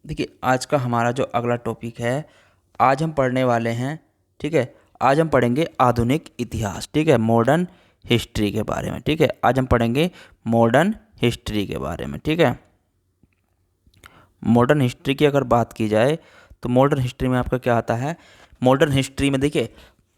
देखिए आज का हमारा जो अगला टॉपिक है, आज हम पढ़ने वाले हैं। ठीक है, आज हम पढ़ेंगे आधुनिक इतिहास। ठीक है, मॉडर्न हिस्ट्री के बारे में। ठीक है, आज हम पढ़ेंगे मॉडर्न हिस्ट्री के बारे में। ठीक है, मॉडर्न हिस्ट्री की अगर बात की जाए तो मॉडर्न हिस्ट्री में आपका क्या आता है। मॉडर्न हिस्ट्री में देखिए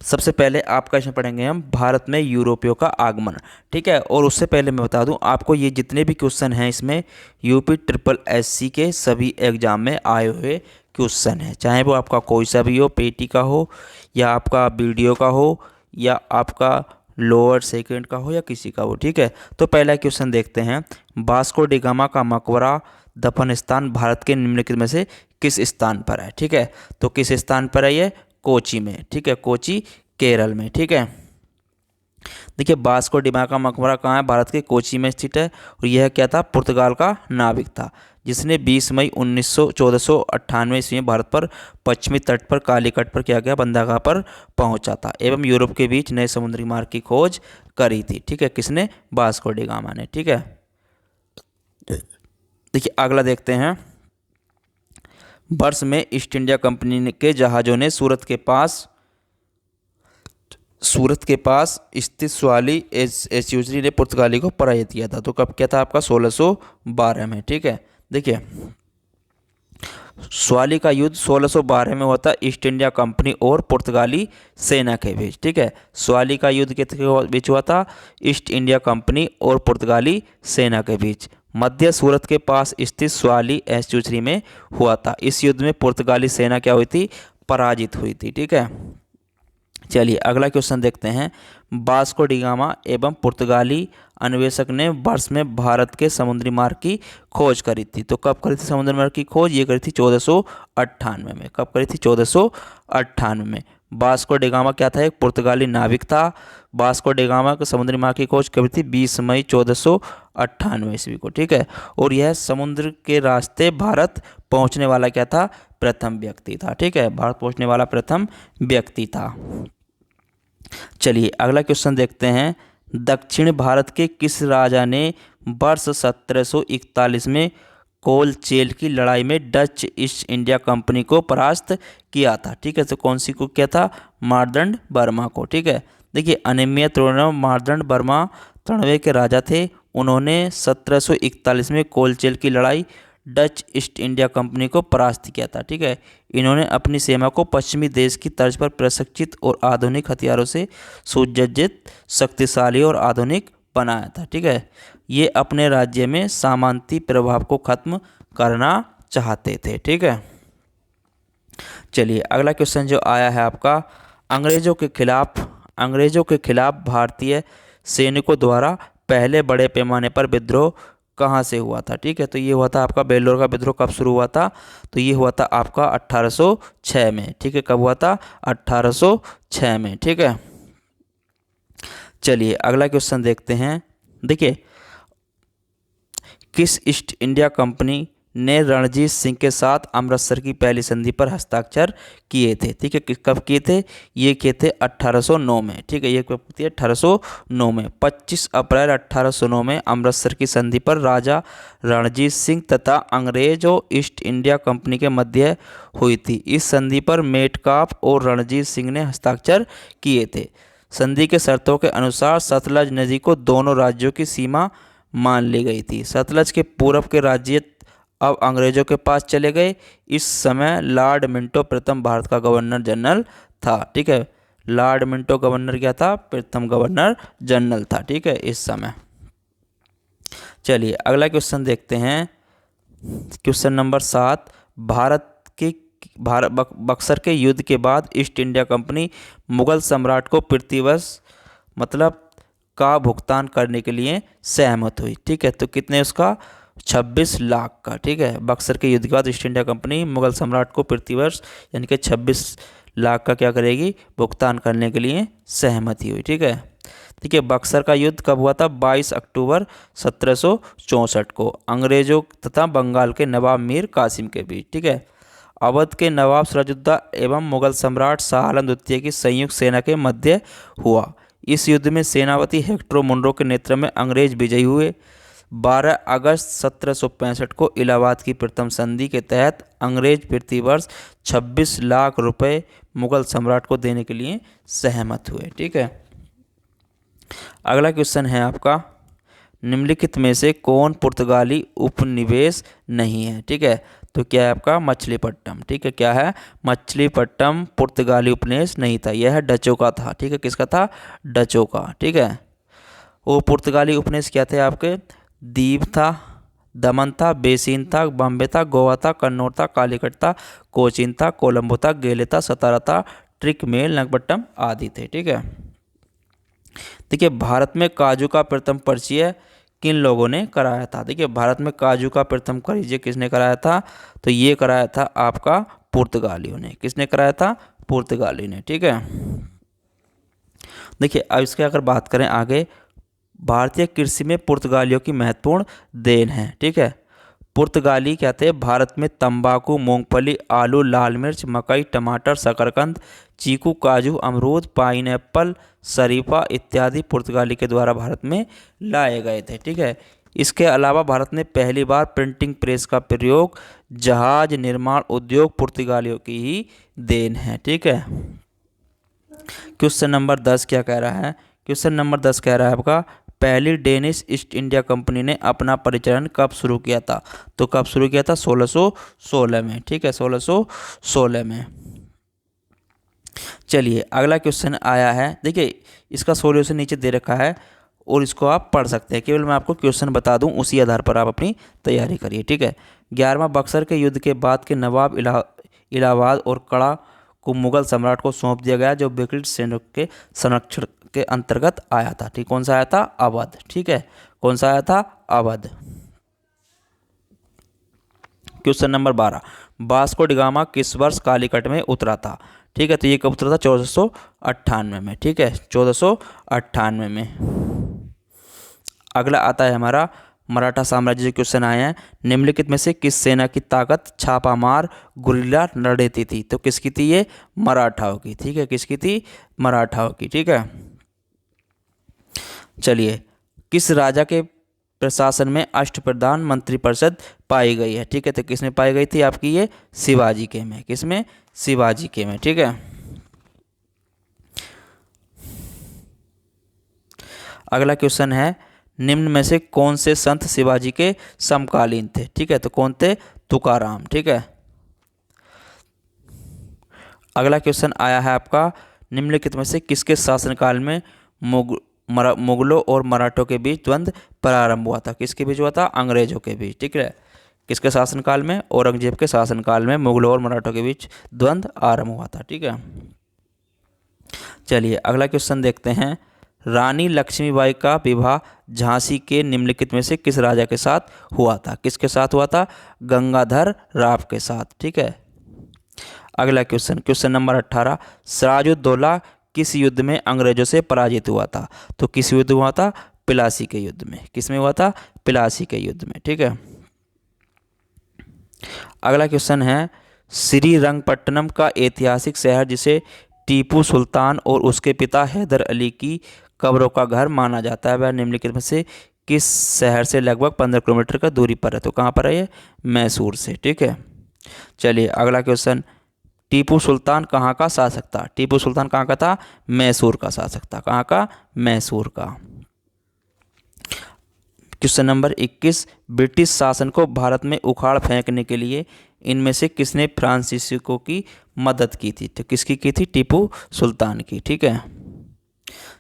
सबसे पहले आपका इसमें पढ़ेंगे हम भारत में यूरोपियों का आगमन। ठीक है, और उससे पहले मैं बता दूं आपको, ये जितने भी क्वेश्चन हैं इसमें यूपी ट्रिपल एससी के सभी एग्जाम में आए हुए क्वेश्चन हैं, चाहे वो आपका कोई सा भी हो, पेटी का हो या आपका वीडियो का हो या आपका लोअर सेकंड का हो या किसी का हो। ठीक है, तो पहला क्वेश्चन देखते हैं। वास्को डी गामा का मकबरा दफन स्थान भारत के निम्नलिखित में से किस स्थान पर है। ठीक है, तो किस स्थान पर है ये? कोची में। ठीक है, कोची केरल में। ठीक है, देखिए वास्को डिमा का मकबरा कहाँ है? भारत के कोची में स्थित है। और यह क्या था? पुर्तगाल का नाविक था जिसने 20 मई 1498 ईस्वी में भारत पर पश्चिमी तट पर कालीकट पर क्या गया? बंदरगाह पर पहुंचा था एवं यूरोप के बीच नए समुद्री मार्ग की खोज करी थी। ठीक है, किसने? वास्को डी गामा ने। ठीक है, देखिए अगला देखते हैं। वर्ष में ईस्ट इंडिया कंपनी के जहाज़ों ने सूरत के पास स्थित स्वाली एस्यूजरी ने पुर्तगाली को पराजित किया था। तो कब किया था? आपका 1612 में। ठीक है, देखिए स्वाली का युद्ध 1612 में हुआ था ईस्ट इंडिया कंपनी और पुर्तगाली सेना के बीच। ठीक है, स्वाली का युद्ध किसके बीच हुआ था? ईस्ट इंडिया कंपनी और पुर्तगाली सेना के बीच मध्य सूरत के पास स्थित स्वाली एस्यूजरी में हुआ था। इस युद्ध में पुर्तगाली सेना क्या हुई थी? पराजित हुई थी। ठीक है, चलिए अगला क्वेश्चन देखते हैं। वास्को डी गामा एवं पुर्तगाली अन्वेषक ने वर्ष में भारत के समुद्री मार्ग की खोज करी थी। तो कब करी थी समुद्री मार्ग की खोज? ये करी थी 1498 में। कब करी थी? 1498 में। वास्को डी गामा क्या था? एक पुर्तगाली नाविक था। वास्को डी गामा के समुद्री मार्ग की खोज करी थी 20 मई 1498 ईस्वी को। ठीक है, और यह समुद्र के रास्ते भारत पहुंचने वाला क्या था? प्रथम व्यक्ति था। ठीक है, भारत पहुंचने वाला प्रथम व्यक्ति था। चलिए अगला क्वेश्चन देखते हैं। दक्षिण भारत के किस राजा ने वर्ष 1741 में कोलचेल की लड़ाई में डच ईस्ट इंडिया कंपनी को परास्त किया था? ठीक है, तो कौन सी को किया था? मार्तंड वर्मा को। ठीक है, देखिए अनेमिया त्रिवेंद्रम मार्तंड वर्मा तृणवे के राजा थे। उन्होंने 1741 में कोलचेल की लड़ाई डच ईस्ट इंडिया कंपनी को परास्त किया था। ठीक है, इन्होंने अपनी सेना को पश्चिमी देश की तर्ज पर प्रशिक्षित और आधुनिक हथियारों से सुसज्जित, शक्तिशाली और आधुनिक बनाया था। ठीक है, ये अपने राज्य में सामंती प्रभाव को खत्म करना चाहते थे। ठीक है, चलिए अगला क्वेश्चन जो आया है आपका, अंग्रेजों के खिलाफ भारतीय सैनिकों द्वारा पहले बड़े पैमाने पर विद्रोह कहाँ से हुआ था? ठीक है, तो ये हुआ था आपका बेलोर का विद्रोह। कब शुरू हुआ था? तो ये हुआ था आपका 1806 में। ठीक है, कब हुआ था? 1806 में। ठीक है, चलिए अगला क्वेश्चन देखते हैं। देखिए किस ईस्ट इंडिया कंपनी ने रणजीत सिंह के साथ अमृतसर की पहली संधि पर हस्ताक्षर किए थे? ठीक है, कब किए थे? ये किए थे 1809 में। ठीक है, ये कब किए? 1809 में। 25 अप्रैल 1809 में अमृतसर की संधि पर राजा रणजीत सिंह तथा अंग्रेजों ईस्ट इंडिया कंपनी के मध्य हुई थी। इस संधि पर मेटकाफ और रणजीत सिंह ने हस्ताक्षर किए थे। संधि के शर्तों के अनुसार सतलज नदी को दोनों राज्यों की सीमा मान ली गई थी। सतलज के पूर्व के राज्य अब अंग्रेजों के पास चले गए। इस समय लॉर्ड मिंटो प्रथम भारत का गवर्नर जनरल था। ठीक है, लॉर्ड मिंटो गवर्नर क्या था? प्रथम गवर्नर जनरल था। ठीक है, इस समय। चलिए अगला क्वेश्चन देखते हैं। Question number 7। बक्सर के युद्ध के बाद ईस्ट इंडिया कंपनी मुगल सम्राट को प्रतिवर्ष मतलब का भुगतान करने के लिए सहमत हुई। ठीक है, तो कितने? उसका 26 लाख का। ठीक है, बक्सर के युद्ध के बाद ईस्ट इंडिया कंपनी मुगल सम्राट को प्रतिवर्ष यानी कि 26 लाख का क्या करेगी? भुगतान करने के लिए सहमति हुई। ठीक है, देखिए बक्सर का युद्ध कब हुआ था? 22 अक्टूबर 1764 को अंग्रेजों तथा बंगाल के नवाब मीर कासिम के बीच। ठीक है, अवध के नवाब सिराजुद्दौला एवं मुगल सम्राट शाह आलम द्वितीय की संयुक्त सेना के मध्य हुआ। इस युद्ध में सेनापति हेक्टर मुनरो के नेतृत्व में अंग्रेज विजयी हुए। 12 अगस्त 1765 को इलाहाबाद की प्रथम संधि के तहत अंग्रेज प्रतिवर्ष 26 लाख रुपए मुगल सम्राट को देने के लिए सहमत हुए। ठीक है, अगला क्वेश्चन है आपका, निम्नलिखित में से कौन पुर्तगाली उपनिवेश नहीं है। ठीक है, तो क्या है आपका मछलीपट्टनम। ठीक है, क्या है मछलीपट्टनम पुर्तगाली उपनिवेश नहीं था, यह डचों का था। ठीक है, किसका था, डचों का। ठीक है, वो पुर्तगाली उपनिवेश क्या थे आपके, दीव था, दमन था, बेसिन था, बॉम्बे था, गोवा था, कन्नौज था, कालीकट था, कोचीन था, कोलंबो था, गेले था, सतारा था, ट्रिकमेल, नगपट्टम आदि थे। ठीक है, देखिए भारत में काजू का प्रथम परिचय किन लोगों ने कराया था। देखिए भारत में काजू का प्रथम परिचय किसने कराया था, तो ये कराया था आपका पुर्तगालियों ने। किसने कराया था, पुर्तगाली ने। ठीक है, देखिए अब इसके अगर बात करें आगे, भारतीय कृषि में पुर्तगालियों की महत्वपूर्ण देन है। ठीक है, पुर्तगाली क्या थे, भारत में तंबाकू, मूंगफली, आलू, लाल मिर्च, मकई, टमाटर, शकरकंद, चीकू, काजू, अमरूद, पाइनएप्पल, शरीफा इत्यादि पुर्तगाली के द्वारा भारत में लाए गए थे। ठीक है, इसके अलावा भारत ने पहली बार प्रिंटिंग प्रेस का प्रयोग जहाज निर्माण उद्योग पुर्तगालियों की ही देन है। ठीक है, क्वेश्चन नंबर 10 क्या कह रहा है, क्वेश्चन नंबर 10 कह रहा है आपका, पहली डेनिश ईस्ट इंडिया कंपनी ने अपना परिचालन कब शुरू किया था, तो कब शुरू किया था, 1616 में। ठीक है, 1616 में। चलिए अगला क्वेश्चन आया है, देखिए इसका सॉल्यूशन नीचे दे रखा है और इसको आप पढ़ सकते हैं, केवल मैं आपको क्वेश्चन बता दूं, उसी आधार पर आप अपनी तैयारी करिए। ठीक है, 11वां बक्सर के युद्ध के बाद के नवाब इलाहाबाद और कड़ा को मुगल सम्राट को सौंप दिया गया, जो ब्रिटिश सैनिक के संरक्षण के अंतर्गत आया था। ठीक, कौन सा आया था, अवध। ठीक है, कौन सा आया था, Awadh. Question number 12, Vasco D gamma किस वर्ष कालीकट में उतरा था। ठीक है, तो ये कब उतरा था, 1498 में। ठीक है, 1498 में। अगला आता है हमारा मराठा साम्राज्य से क्वेश्चन आए हैं, निम्नलिखित में से किस सेना की ताकत छापामार गुरिल्ला रणनीति थी, तो किसकी थी, ये मराठाओं की। ठीक है, किसकी थी, मराठाओं की। ठीक है, चलिए किस राजा के प्रशासन में अष्टप्रधान मंत्रिपरिषद पाई गई है। ठीक है, तो किसमें पाई गई थी आपकी, ये शिवाजी के में। किसमें, शिवाजी के में। ठीक है, अगला क्वेश्चन है, निम्न में से कौन से संत शिवाजी के समकालीन थे। ठीक है, तो कौन थे, तुकाराम। ठीक है, अगला क्वेश्चन आया है आपका, निम्नलिखित में से किसके शासनकाल में मुगलों और मराठों के बीच द्वंद्व प्रारंभ हुआ था। किसके बीच हुआ था, अंग्रेजों के बीच। ठीक है, किसके शासनकाल में, औरंगजेब के शासनकाल में मुगलों और मराठों के बीच द्वंद्व आरंभ हुआ था। ठीक है, चलिए अगला क्वेश्चन देखते हैं, रानी लक्ष्मीबाई का विवाह झांसी के निम्नलिखित में से किस राजा के साथ हुआ था। किसके साथ हुआ था, गंगाधर राव के साथ। ठीक है, अगला क्वेश्चन, क्वेश्चन नंबर 18, सिराजुद्दौला किस युद्ध में अंग्रेजों से पराजित हुआ था, तो किस युद्ध हुआ था, प्लासी के युद्ध में। किस में हुआ था, प्लासी के युद्ध में। ठीक है, अगला क्वेश्चन है, श्रीरंगपट्टनम का ऐतिहासिक शहर जिसे टीपू सुल्तान और उसके पिता हैदर अली की कब्रों का घर माना जाता है, वह निम्नलिखित में से किस शहर से लगभग 15 किलोमीटर का दूरी पर है, तो कहाँ पर है ये, मैसूर से। ठीक है, चलिए अगला क्वेश्चन, टीपू सुल्तान कहाँ का शासक था। टीपू सुल्तान कहाँ का था, मैसूर का शासक था। कहाँ का, मैसूर का। क्वेश्चन नंबर 21, ब्रिटिश शासन को भारत में उखाड़ फेंकने के लिए इनमें से किसने फ्रांसीसियों की मदद की थी, तो किसकी की थी, टीपू सुल्तान की। ठीक है,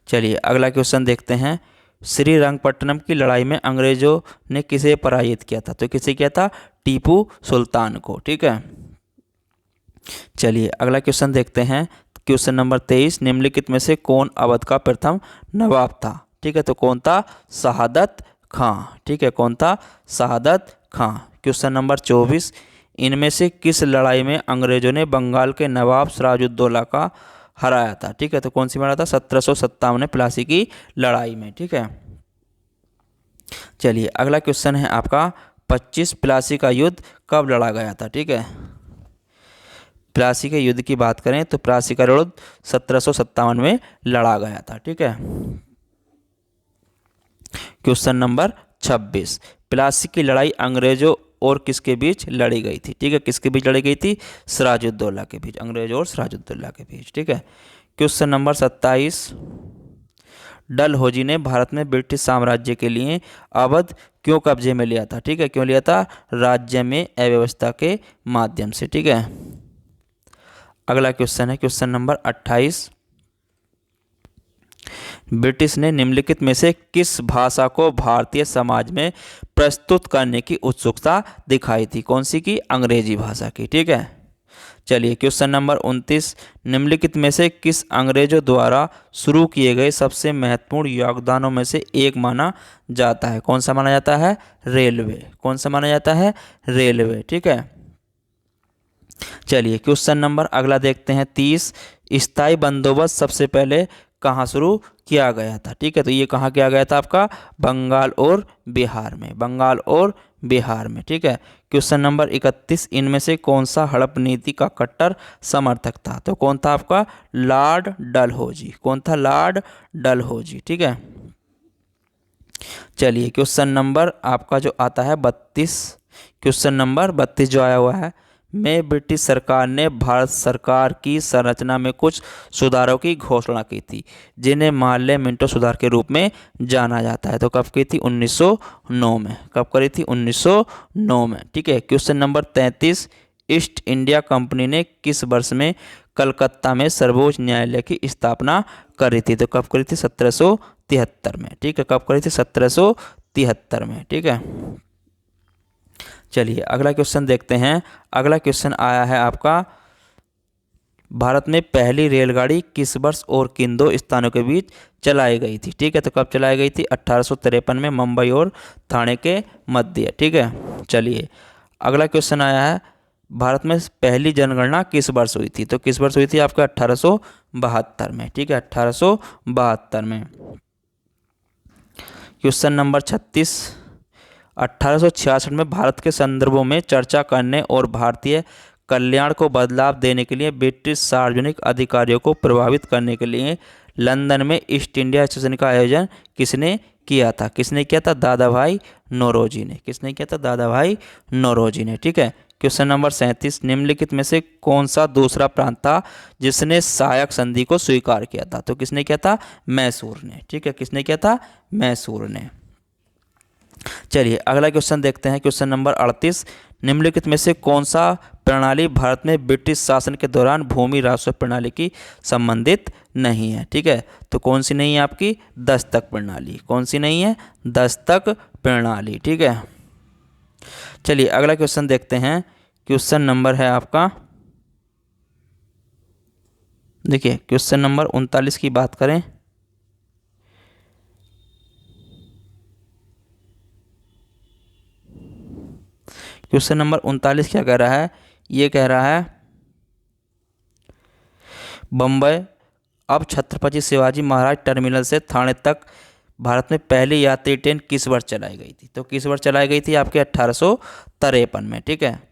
चलिए अगला क्वेश्चन देखते हैं, श्रीरंगपट्टनम की लड़ाई में अंग्रेजों ने किसे पराजित किया था, तो किसे किया था, टीपू सुल्तान को। ठीक है, चलिए अगला क्वेश्चन देखते हैं, क्वेश्चन नंबर 23, निम्नलिखित में से कौन अवध का प्रथम नवाब था। ठीक है, तो कौन था, शहादत खां। ठीक है, कौन था, शहादत खां। क्वेश्चन नंबर 24, इनमें से किस लड़ाई में अंग्रेजों ने बंगाल के नवाब सिराजुद्दौला का हराया था। ठीक है, तो कौन सी में हराया था, 1757 प्लासी की लड़ाई में। ठीक है, चलिए अगला क्वेश्चन है आपका 25, प्लासी का युद्ध कब लड़ा गया था। ठीक है, प्लासी के युद्ध की बात करें तो प्लासी का युद्ध 1757 में लड़ा गया था। ठीक है, क्वेश्चन नंबर 26। प्लासी की लड़ाई अंग्रेजों और किसके बीच लड़ी गई थी? ठीक है, किसके बीच लड़ी गई थी? सिराजुद्दौला के बीच, अंग्रेजों और सिराजुद्दौला के बीच। ठीक है। क्वेश्चन नंबर 27, डलहौजी ने भारत में ब्रिटिश साम्राज्य के लिए अवध क्यों कब्जे में लिया था? ठीक है, क्यों लिया था? राज्य में अव्यवस्था के माध्यम से। ठीक है। अगला क्वेश्चन है क्वेश्चन नंबर 28, ब्रिटिश ने निम्नलिखित में से किस भाषा को भारतीय समाज में प्रस्तुत करने की उत्सुकता दिखाई थी? कौन सी की? अंग्रेजी भाषा की। ठीक है। चलिए क्वेश्चन नंबर 29, निम्नलिखित में से किस अंग्रेजों द्वारा शुरू किए गए सबसे महत्वपूर्ण योगदानों में से एक माना जाता है? कौन सा माना जाता है? रेलवे। कौन सा माना जाता है? रेलवे। ठीक है। चलिए क्वेश्चन नंबर अगला देखते हैं 30, स्थायी बंदोबस्त सबसे पहले कहाँ शुरू किया गया था? ठीक है, तो ये कहाँ किया गया था आपका? बंगाल और बिहार में, बंगाल और बिहार में। ठीक है। क्वेश्चन नंबर 31, इनमें से कौन सा हड़प नीति का कट्टर समर्थक था? तो कौन था आपका? लॉर्ड डलहौजी। कौन था? लॉर्ड डलहौजी। ठीक है। चलिए क्वेश्चन नंबर आपका जो आता है 32, क्वेश्चन नंबर 32 जो आया हुआ है, में ब्रिटिश सरकार ने भारत सरकार की संरचना में कुछ सुधारों की घोषणा की थी, जिन्हें मार्ले मिंटो सुधार के रूप में जाना जाता है। तो कब की थी? 1909 में। कब करी थी? 1909 में। ठीक है। Question number 33, east India company ने किस वर्ष में कलकत्ता में सर्वोच्च न्यायालय की स्थापना करी थी? तो कब करी थी? 1773 में। ठीक है, कब करी थी? 1773 में। ठीक है। चलिए अगला क्वेश्चन देखते हैं। अगला क्वेश्चन आया है आपका, भारत में पहली रेलगाड़ी किस वर्ष और किन दो स्थानों के बीच चलाई गई थी? ठीक है, तो कब चलाई गई थी? 1853 में मुंबई और ठाणे के मध्य। ठीक है। चलिए अगला क्वेश्चन आया है, भारत में पहली जनगणना किस वर्ष हुई थी? तो किस वर्ष हुई थी आपका? 1872 में। ठीक है, 1872 में। क्वेश्चन नंबर 36, 1866 में भारत के संदर्भों में चर्चा करने और भारतीय कल्याण को बदलाव देने के लिए ब्रिटिश सार्वजनिक अधिकारियों को प्रभावित करने के लिए लंदन में ईस्ट इंडिया एसोसिएशन का आयोजन किसने किया था? किसने किया था? दादा भाई नौरोजी ने। किसने किया था? दादा भाई नौरोजी ने। ठीक है। क्वेश्चन नंबर 37, निम्नलिखित में से कौन सा दूसरा प्रांत था जिसने सहायक संधि को स्वीकार किया था? तो किसने किया था? मैसूर ने। ठीक है, किसने किया था? मैसूर ने। चलिए अगला क्वेश्चन देखते हैं। क्वेश्चन नंबर 38, निम्नलिखित में से कौन सा प्रणाली भारत में ब्रिटिश शासन के दौरान भूमि राजस्व प्रणाली की संबंधित नहीं है? ठीक है, तो कौन सी नहीं है आपकी? दस्तक प्रणाली। कौन सी नहीं है? दस्तक प्रणाली। ठीक है। चलिए अगला क्वेश्चन देखते हैं। क्वेश्चन नंबर है आपका, देखिए क्वेश्चन नंबर 39 की बात करें, क्वेश्चन नंबर 39 क्या कह रहा है? ये कह रहा है, बम्बई अब छत्रपति शिवाजी महाराज टर्मिनल से ठाणे तक भारत में पहली यात्री ट्रेन किस वर्ष चलाई गई थी? तो किस वर्ष चलाई गई थी आपके? 1853 में। ठीक है।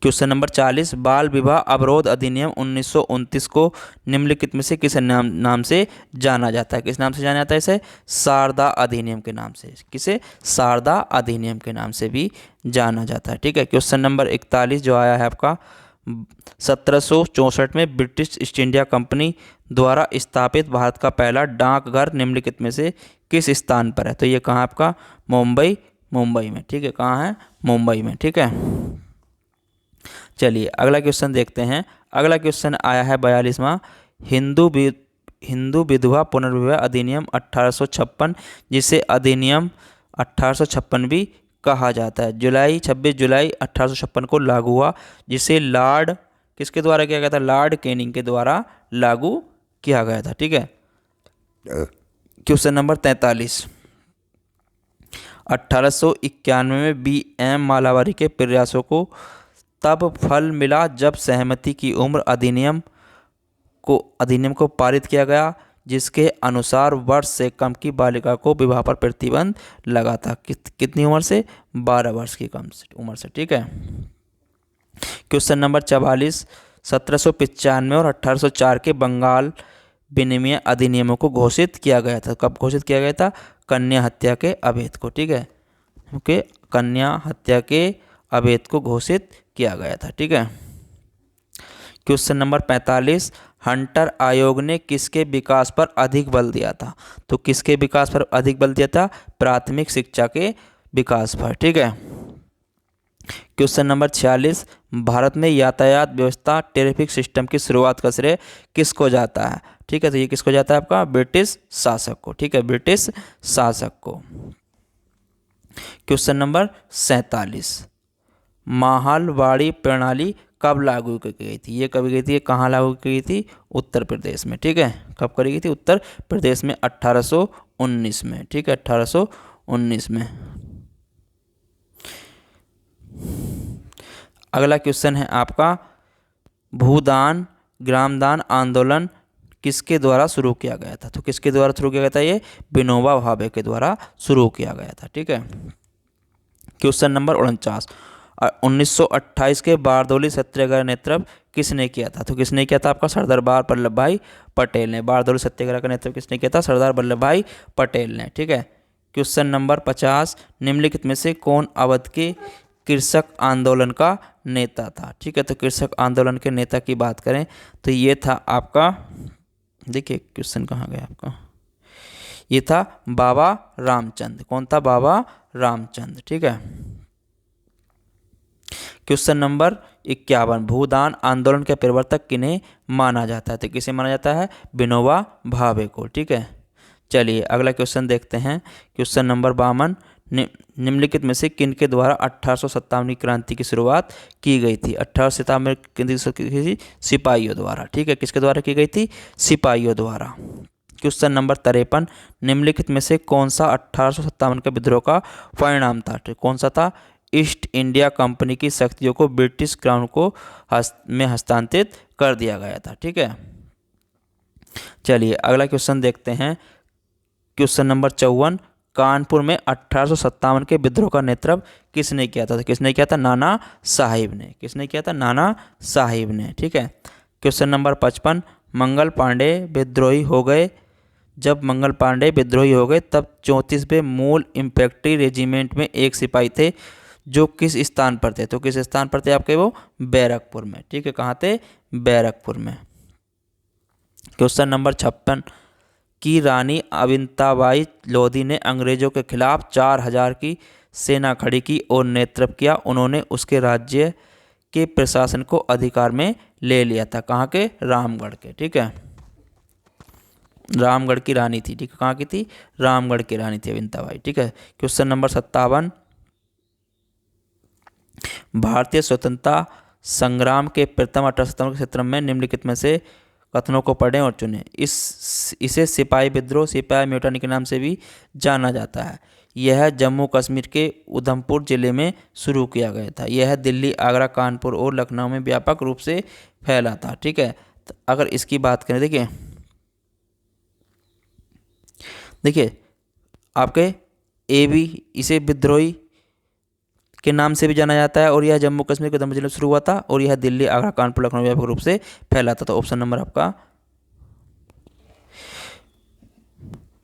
क्वेश्चन नंबर 40, बाल विवाह अवरोध अधिनियम 1929 को निम्नलिखित में से किस नाम से जाना जाता है? किस नाम से जाना जाता है इसे? शारदा अधिनियम के नाम से। किसे? शारदा अधिनियम के नाम से भी जाना जाता है। ठीक है। क्वेश्चन नंबर 41 जो आया है आपका, 1764 में ब्रिटिश ईस्ट इंडिया कंपनी द्वारा स्थापित भारत का पहला डाकघर निम्नलिखित में से किस स्थान पर है? तो ये कहाँ आपका? मुंबई। मुंबई में। ठीक है, कहाँ है? मुंबई में। ठीक है। चलिए अगला क्वेश्चन देखते हैं। अगला क्वेश्चन आया है 42वां, हिंदू विधवा पुनर्विवाह अधिनियम 1856, जिसे अधिनियम 1856 भी कहा जाता है, 26 जुलाई 1856 को लागू हुआ, जिसे लॉर्ड किसके द्वारा किया गया था? लॉर्ड कैनिंग के द्वारा लागू किया गया था। ठीक है। क्वेश्चन नंबर 43, 1891 में B.M. मालावारी के प्रयासों को तब फल मिला जब सहमति की उम्र अधिनियम को पारित किया गया, जिसके अनुसार वर्ष से कम की बालिका को विवाह पर प्रतिबंध लगा था। कितनी उम्र से? 12 वर्ष की कम उम्र से। ठीक है। क्वेश्चन नंबर 44, 1795 और 1804 के विनिमय अधिनियमों को घोषित किया गया था। कब घोषित किया गया था? कन्या हत्या के अवैध को, ठीक है, ओके, कन्या हत्या के अवैध को घोषित किया गया था, ठीक है। क्वेश्चन नंबर 45, हंटर आयोग ने किसके विकास पर अधिक बल दिया था? तो किसके विकास पर अधिक बल दिया था? प्राथमिक शिक्षा के विकास पर, ठीक है। क्वेश्चन नंबर 46, भारत में यातायात व्यवस्था ट्रैफिक सिस्टम की शुरुआत का श्रेय किसको जाता है? ठीक है, तो ये किसको जाता है? आपका ब्रिटिश शासक को, ठीक है, ब्रिटिश शासक को। क्वेश्चन नंबर 47, माहलवाड़ी प्रणाली कब लागू की गई थी? ये कब गई थी? ये कहाँ लागू की गई थी? उत्तर प्रदेश में, ठीक है। कब करी गई थी? उत्तर प्रदेश में 1819 में, ठीक है, 1819 में। अगला क्वेश्चन है आपका, भूदान ग्रामदान आंदोलन किसके द्वारा शुरू किया गया था? तो किसके द्वारा शुरू किया गया था? ये विनोबा भावे के द्वारा शुरू किया गया था, ठीक है। क्वेश्चन नंबर 49, 1928 के बारदौली सत्याग्रह नेतृत्व किसने किया था? तो किसने किया था? आपका सरदार वल्लभ भाई पटेल ने। बारदौली सत्याग्रह का नेतृत्व किसने किया था? सरदार वल्लभ भाई पटेल ने, ठीक है। क्वेश्चन नंबर 50, निम्नलिखित में से कौन अवध के कृषक आंदोलन का नेता था? ठीक है, तो कृषक आंदोलन के नेता की बात करें तो ये था आपका, देखिए क्वेश्चन कहाँ गया आपका, ये था बाबा रामचंद। कौन था? बाबा रामचंद, ठीक है। क्वेश्चन नंबर 51, भूदान आंदोलन के प्रवर्तक किन्हें माना जाता है? तो किसे माना जाता है? विनोबा भावे को, ठीक है। चलिए अगला क्वेश्चन देखते हैं। क्वेश्चन नंबर 52, निम्नलिखित में से किन के द्वारा 1857 क्रांति की शुरुआत की गई थी? 1857 क्रांति सिपाहियों द्वारा, ठीक है। किसके द्वारा की गई थी? सिपाहियों द्वारा। क्वेश्चन नंबर 53, निम्नलिखित में से कौन सा 1857 के विद्रोह का परिणाम था? कौन सा था? ईस्ट इंडिया कंपनी की शक्तियों को ब्रिटिश क्राउन को में हस्तांतरित कर दिया गया था, ठीक है। चलिए अगला क्वेश्चन देखते हैं। क्वेश्चन नंबर 54, कानपुर में 1857 के विद्रोह का नेतृत्व किसने किया था? तो किसने किया था? नाना साहिब ने। किसने किया था? नाना साहिब ने, ठीक है। क्वेश्चन नंबर 55, मंगल पांडे विद्रोही हो गए। जब मंगल पांडे विद्रोही हो गए तब 34वें मूल इन्फेंट्री रेजिमेंट में एक सिपाही थे जो किस स्थान पर थे? तो किस स्थान पर थे आपके? वो बैरकपुर में, ठीक है। कहाँ थे? बैरकपुर में। क्वेश्चन नंबर 56, की रानी अविंताबाई लोधी ने अंग्रेजों के खिलाफ 4000 की सेना खड़ी की और नेतृत्व किया। उन्होंने उसके राज्य के प्रशासन को अधिकार में ले लिया था। कहाँ के? रामगढ़ के, ठीक है। रामगढ़ की रानी थी, ठीक है। कहाँ की थी? रामगढ़ की रानी थी अविंताबाई, ठीक है। क्वेश्चन नंबर 57, भारतीय स्वतंत्रता संग्राम के प्रथम 1857 के क्षेत्र में निम्नलिखित में से कथनों को पढ़ें और चुनें। इसे सिपाही विद्रोह, सिपाही म्यूटनी के नाम से भी जाना जाता है। यह जम्मू कश्मीर के उधमपुर जिले में शुरू किया गया था। यह दिल्ली, आगरा, कानपुर और लखनऊ में व्यापक रूप से फैला था, ठीक है। तो अगर इसकी बात करें, देखिए आपके इसे विद्रोही के नाम से भी जाना जाता है और यह जम्मू कश्मीर के उधमपुर जिले में शुरू हुआ था और यह दिल्ली, आगरा, कानपुर, लखनऊ व्यापक रूप से फैला था। तो ऑप्शन नंबर आपका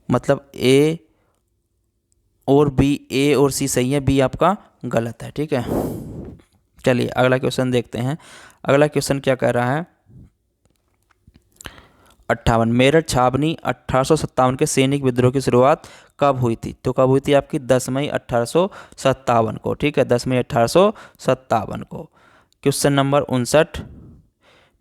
मतलब ए और सी सही है, बी आपका गलत है, ठीक है। चलिए अगला क्वेश्चन देखते हैं। अगला क्वेश्चन क्या कह रहा है? 58, मेरठ छावनी 1857 के सैनिक विद्रोह की शुरुआत कब हुई थी? तो कब हुई थी आपकी? 10 मई 1857 को, ठीक है, 10 मई 1857 को। क्वेश्चन नंबर 59,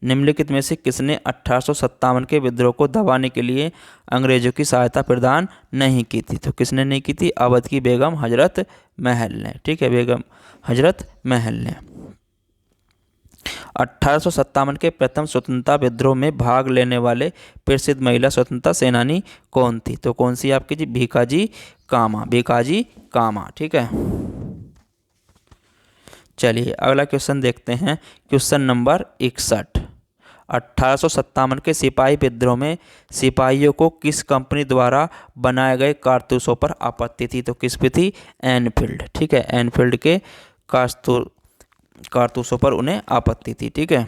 निम्नलिखित में से किसने 1857 के विद्रोह को दबाने के लिए अंग्रेजों की सहायता प्रदान नहीं की थी? तो किसने नहीं की थी? अवध की बेगम हजरत महल ने, ठीक है, बेगम हजरत महल ने। 1857 के प्रथम स्वतंत्रता विद्रोह में भाग लेने वाले प्रसिद्ध महिला स्वतंत्रता सेनानी कौन थी? तो कौन सी आपकी? जी भीकाजी कामा, भीकाजी कामा, ठीक है। चलिए अगला क्वेश्चन देखते हैं। क्वेश्चन नंबर 61, 1857 के सिपाही विद्रोह में सिपाहियों को किस कंपनी द्वारा बनाए गए कारतूसों पर आपत्ति थी? तो किस पे थी? एनफील्ड, ठीक है, एनफील्ड के कारतूसों पर उन्हें आपत्ति थी, ठीक है।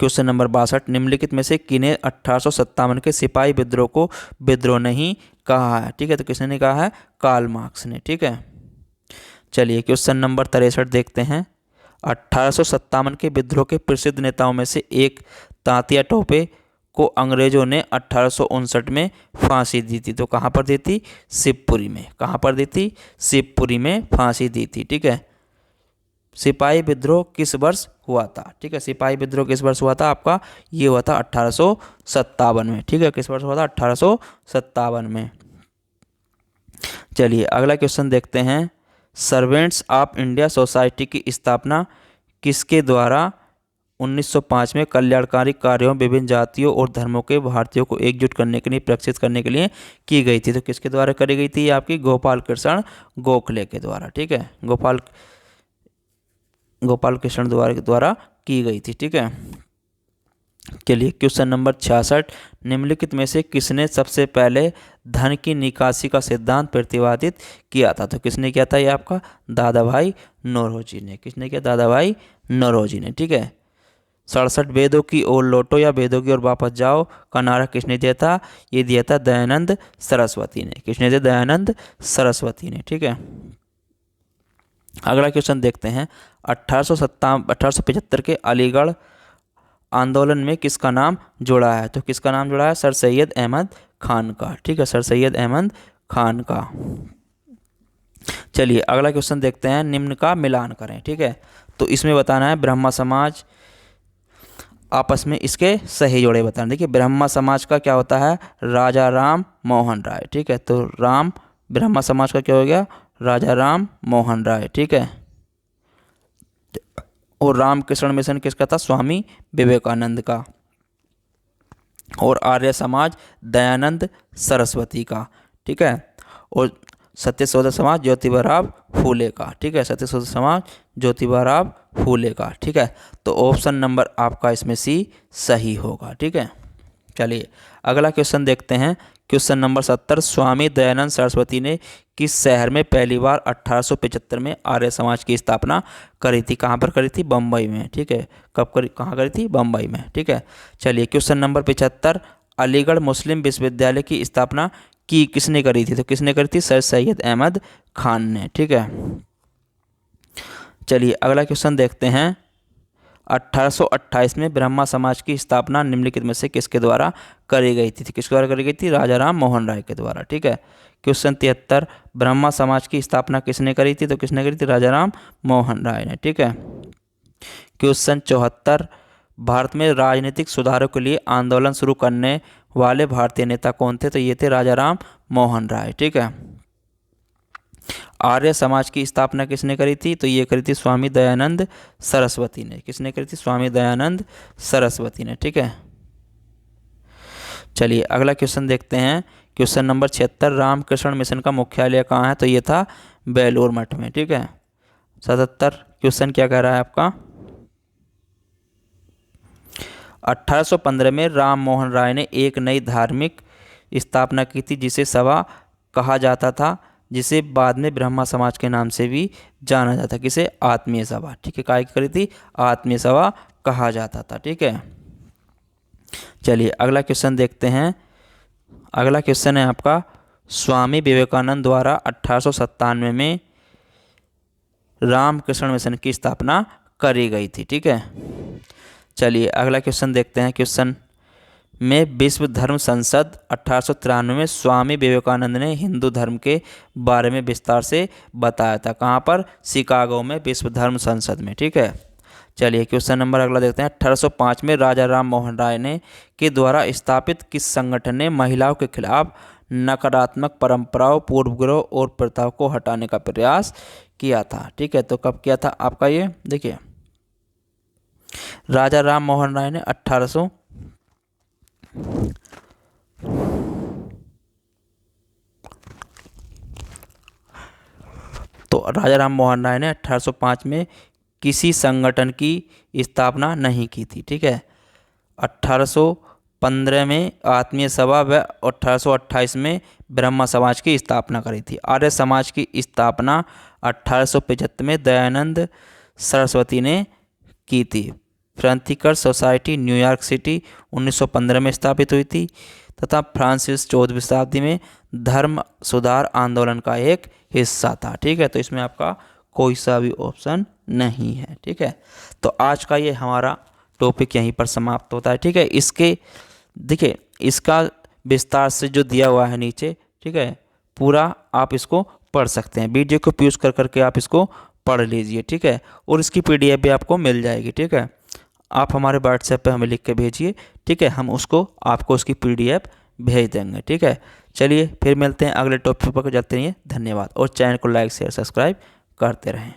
क्वेश्चन नंबर 62, निम्नलिखित में से किन्हें 1857 के सिपाही विद्रोह को विद्रोह नहीं कहा है? ठीक है, तो किसने नहीं कहा है? कार्ल मार्क्स ने। ठीक है, चलिए क्वेश्चन नंबर 63 देखते हैं। 1857 के विद्रोह के प्रसिद्ध नेताओं में से एक तात्या टोपे को अंग्रेजों ने 1859 में फांसी दी थी। तो कहाँ पर दी थी? शिवपुरी में। कहाँ पर दी थी? शिवपुरी में फांसी दी थी। ठीक है, सिपाही विद्रोह किस वर्ष हुआ था? ठीक है, सिपाही विद्रोह किस वर्ष हुआ था आपका? ये हुआ था 1857 में। ठीक है, किस वर्ष हुआ था? 1857 में। चलिए अगला क्वेश्चन देखते हैं। सर्वेंट्स ऑफ इंडिया सोसाइटी की स्थापना किसके द्वारा 1905 में कल्याणकारी कार्यों विभिन्न जातियों और धर्मों के भारतीयों को एकजुट करने के लिए, प्रशिक्षित करने के लिए की गई थी? तो किसके द्वारा करी गई थी? आपकी गोपाल कृष्ण गोखले के द्वारा। ठीक है, गोपाल कृष्ण द्वारा की गई थी। ठीक है, चलिए क्वेश्चन नंबर 66, निम्नलिखित में से किसने सबसे पहले धन की निकासी का सिद्धांत प्रतिपादित किया था? तो किसने किया था? ये आपका दादा भाई नौरोजी ने। किसने किया? दादा भाई नौरोजी ने। ठीक है, 67 वेदों की ओर लौटो या वेदों की ओर वापस जाओ का नारा किसने दिया था? ये दिया था दयानंद सरस्वती ने। किसने दिया? दयानंद सरस्वती ने। ठीक है, अगला क्वेश्चन देखते हैं। 1875 के अलीगढ़ आंदोलन में किसका नाम जोड़ा है? तो किसका नाम जोड़ा है? सर सैयद अहमद खान का। ठीक है, सर सैयद अहमद खान का। चलिए अगला क्वेश्चन देखते हैं। निम्न का मिलान करें। ठीक है, तो इसमें बताना है ब्रह्मा समाज, आपस में इसके सही जोड़े बताना। देखिए ब्रह्मा समाज का क्या होता है? राजा राम मोहन राय। ठीक है, तो ब्रह्मा समाज का क्या हो गया? राजा राम मोहन राय। ठीक है, और रामकृष्ण मिशन किसका था? स्वामी विवेकानंद का। और आर्य समाज दयानंद सरस्वती का। ठीक है, और सत्यशोधक समाज ज्योतिबा फूले का। ठीक है, सत्यशोधक समाज ज्योतिबा फूले का। ठीक है, तो ऑप्शन नंबर आपका इसमें सी सही होगा। ठीक है, चलिए अगला क्वेश्चन देखते हैं। क्वेश्चन नंबर 70, स्वामी दयानंद सरस्वती ने किस शहर में पहली बार 1875 में आर्य समाज की स्थापना करी थी? कहाँ पर करी थी? बम्बई में। ठीक है, कहाँ करी थी? बम्बई में। ठीक है, चलिए क्वेश्चन नंबर 75, अलीगढ़ मुस्लिम विश्वविद्यालय की स्थापना किसने करी थी? तो किसने करी थी? सर सैयद अहमद खान ने। ठीक है, चलिए अगला क्वेश्चन देखते हैं। 1828 में ब्रह्मा समाज की स्थापना निम्नलिखित में से किसके द्वारा करी गई थी? किसके द्वारा करी गई थी? राजा राम मोहन राय के द्वारा। ठीक है, क्वेश्चन 73, ब्रह्मा समाज की स्थापना किसने करी थी? तो किसने करी थी? राजा राम मोहन राय ने। ठीक है, क्वेश्चन 74, भारत में राजनीतिक सुधारों के लिए आंदोलन शुरू करने वाले भारतीय नेता कौन थे? तो ये थे राजा राम मोहन राय। ठीक है, आर्य समाज की स्थापना किसने करी थी? तो ये करी थी स्वामी दयानंद सरस्वती ने। किसने करी थी? स्वामी दयानंद सरस्वती ने। ठीक है, चलिए अगला क्वेश्चन देखते हैं। क्वेश्चन नंबर 76, रामकृष्ण मिशन का मुख्यालय कहाँ है? तो ये था बेलूर मठ में। ठीक है, 77 क्वेश्चन क्या कह रहा है आपका? 1815 में राम मोहन राय ने एक नई धार्मिक स्थापना की थी जिसे सभा कहा जाता था, जिसे बाद में ब्रह्मा समाज के नाम से भी जाना जाता। किसे? आत्मीय सभा। ठीक है, काय की करी थी? आत्मीय सभा कहा जाता था। ठीक है, चलिए अगला क्वेश्चन देखते हैं। अगला क्वेश्चन है आपका, स्वामी विवेकानंद द्वारा 1897 में रामकृष्ण मिशन की स्थापना करी गई थी। ठीक है, चलिए अगला क्वेश्चन देखते हैं। क्वेश्चन में विश्व धर्म संसद 1893 में स्वामी विवेकानंद ने हिंदू धर्म के बारे में विस्तार से बताया था। कहाँ पर? शिकागो में विश्व धर्म संसद में। ठीक है, चलिए क्वेश्चन नंबर अगला देखते हैं। 1805 में राजा राम मोहन राय ने के द्वारा स्थापित किस संगठन ने महिलाओं के खिलाफ नकारात्मक परंपराओं, पूर्वग्रह और प्रथाओं को हटाने का प्रयास किया था? ठीक है, तो कब किया था आपका? ये देखिए राजा राम मोहन राय ने 1800 तो राजा राम मोहन राय ने 1805 में किसी संगठन की स्थापना नहीं की थी। ठीक है, 1815 में आत्मीय सभा व 1828 में ब्रह्मा समाज की स्थापना करी थी। आर्य समाज की स्थापना 1875 में दयानंद सरस्वती ने की थी। फ्रांतिकर सोसाइटी न्यूयॉर्क सिटी 1915 में स्थापित हुई थी तथा फ्रांसिस 14वीं शताब्दी में धर्म सुधार आंदोलन का एक हिस्सा था। ठीक है, तो इसमें आपका कोई सा भी ऑप्शन नहीं है। ठीक है, तो आज का ये हमारा टॉपिक यहीं पर समाप्त होता है। ठीक है, इसके देखिए इसका विस्तार से जो दिया हुआ है नीचे, ठीक है, पूरा आप इसको पढ़ सकते हैं। वीडियो को पॉज कर करके आप इसको पढ़ लीजिए। ठीक है, और इसकी पीडीएफ भी आपको मिल जाएगी। ठीक है, आप हमारे व्हाट्सएप पे हमें लिख के भेजिए। ठीक है, हम उसको आपको उसकी पीडीएफ भेज देंगे। ठीक है, चलिए फिर मिलते हैं अगले टॉपिक पर। जाते रहिए, धन्यवाद, और चैनल को लाइक शेयर सब्सक्राइब करते रहें।